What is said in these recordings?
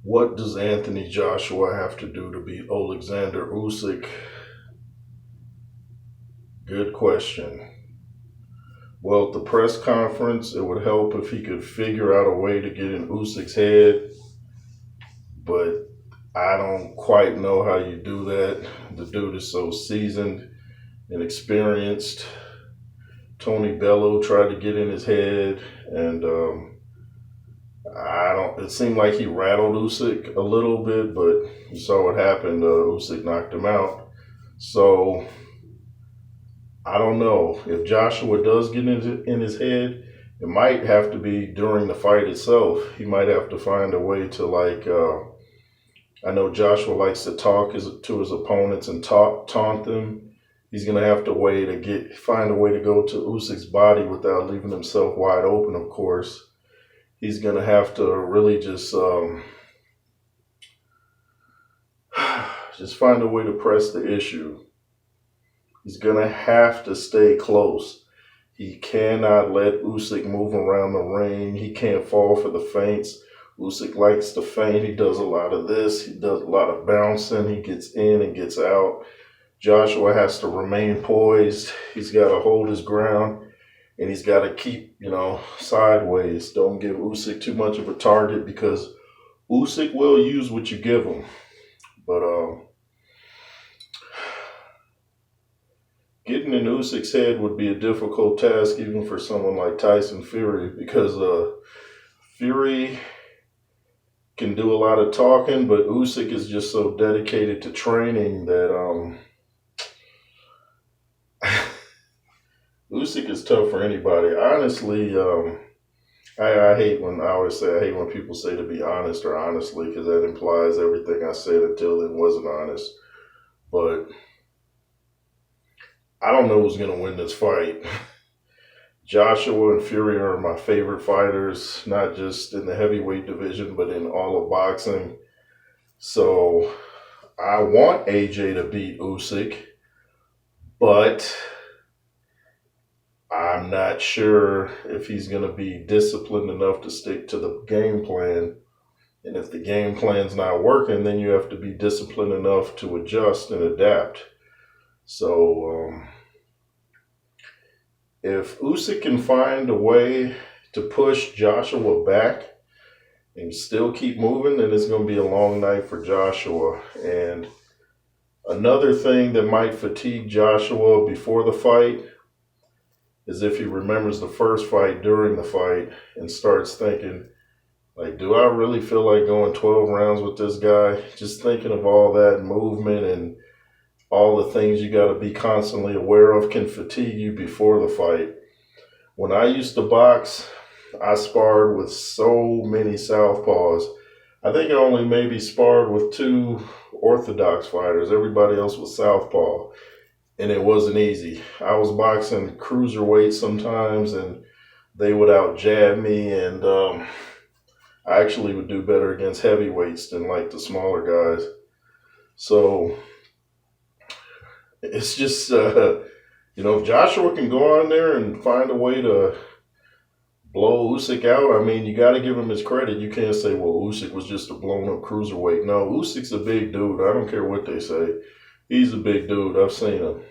What does Anthony Joshua have to do to beat Oleksandr Usyk? Good question. Well, at the press conference, it would help if he could figure out a way to get in Usyk's head, but I don't quite know how you do that. The dude is so seasoned and experienced. Tony Bello tried to get in his head, and I don't. It seemed like he rattled Usyk a little bit, but you saw what happened. Usyk knocked him out. So I don't know if Joshua does get in his head. It might have to be during the fight itself. He might have to find a way to I know Joshua likes to talk to his opponents and taunt them. He's gonna have to find a way to go to Usyk's body without leaving himself wide open. Of course, he's gonna have to really just find a way to press the issue. He's gonna have to stay close. He cannot let Usyk move around the ring. He can't fall for the feints. Usyk likes to feint. He does a lot of this. He does a lot of bouncing. He gets in and gets out. Joshua has to remain poised. He's got to hold his ground, and he's got to keep, sideways. Don't give Usyk too much of a target because Usyk will use what you give him. But getting in Usyk's head would be a difficult task even for someone like Tyson Fury because Fury can do a lot of talking, but Usyk is just so dedicated to training that Usyk is tough for anybody. Honestly, I hate when people say to be honest or honestly because that implies everything I said until then wasn't honest. But I don't know who's going to win this fight. Joshua and Fury are my favorite fighters, not just in the heavyweight division, but in all of boxing. So I want AJ to beat Usyk, but I'm not sure if he's going to be disciplined enough to stick to the game plan. And if the game plan's not working, then you have to be disciplined enough to adjust and adapt. So if Usyk can find a way to push Joshua back and still keep moving, then it's going to be a long night for Joshua. And another thing that might fatigue Joshua before the fight is if he remembers the first fight during the fight and starts thinking, do I really feel like going 12 rounds with this guy? Just thinking of all that movement and all the things you got to be constantly aware of can fatigue you before the fight. When I used to box, I sparred with so many southpaws. I think I only maybe sparred with 2 orthodox fighters. Everybody else was southpaw, and it wasn't easy. I was boxing cruiserweights sometimes, and they would out-jab me, and I actually would do better against heavyweights than the smaller guys. So it's just, if Joshua can go on there and find a way to blow Usyk out, I mean, you got to give him his credit. You can't say, well, Usyk was just a blown-up cruiserweight. No, Usyk's a big dude. I don't care what they say. He's a big dude. I've seen him.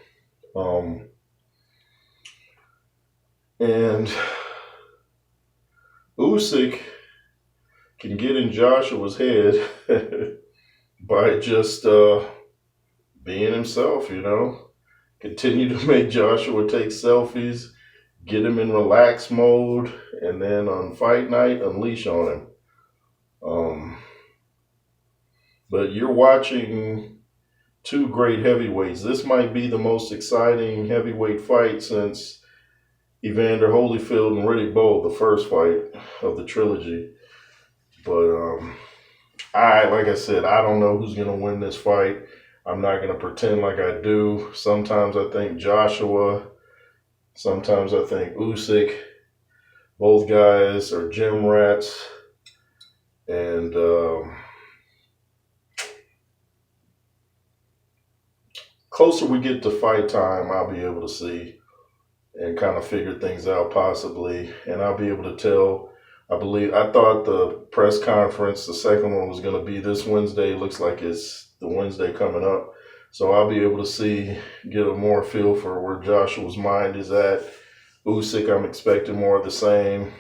And Usyk can get in Joshua's head by just being himself, Continue to make Joshua take selfies, get him in relax mode, and then on fight night, unleash on him. But you're watching 2 great heavyweights. This might be the most exciting heavyweight fight since Evander Holyfield and Riddick Bowe, the first fight of the trilogy. But like I said, I don't know who's going to win this fight. I'm not going to pretend like I do. Sometimes I think Joshua. Sometimes I think Usyk. Both guys are gym rats. And closer we get to fight time, I'll be able to see and kind of figure things out possibly. And I'll be able to tell I thought the press conference, the second one, was going to be this Wednesday. Looks like it's the Wednesday coming up. So I'll be able to get a more feel for where Joshua's mind is at. Usyk, I'm expecting more of the same.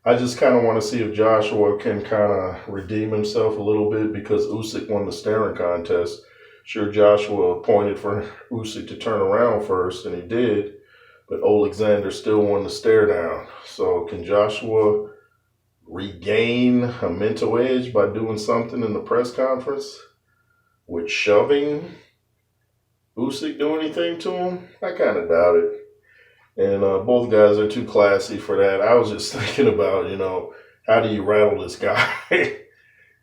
I just kind of want to see if Joshua can kind of redeem himself a little bit because Usyk won the staring contest. Sure, Joshua pointed for Usyk to turn around first, and he did, but Oleksandr still won the stare down. So can Joshua regain a mental edge by doing something in the press conference? Would shoving Usyk do anything to him? I kind of doubt it. And both guys are too classy for that. I was just thinking about, how do you rattle this guy?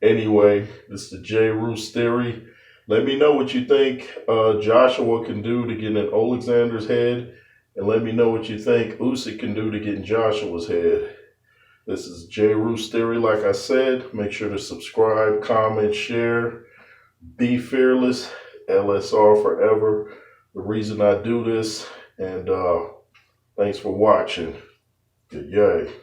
Anyway, this is the J. Roos theory. Let me know what you think Joshua can do to get in Oleksandr's head. And let me know what you think Usyk can do to get in Joshua's head. This is J. Roos theory. Like I said, make sure to subscribe, comment, share. Be fearless. LSR forever. The reason I do this. And thanks for watching. Good yay.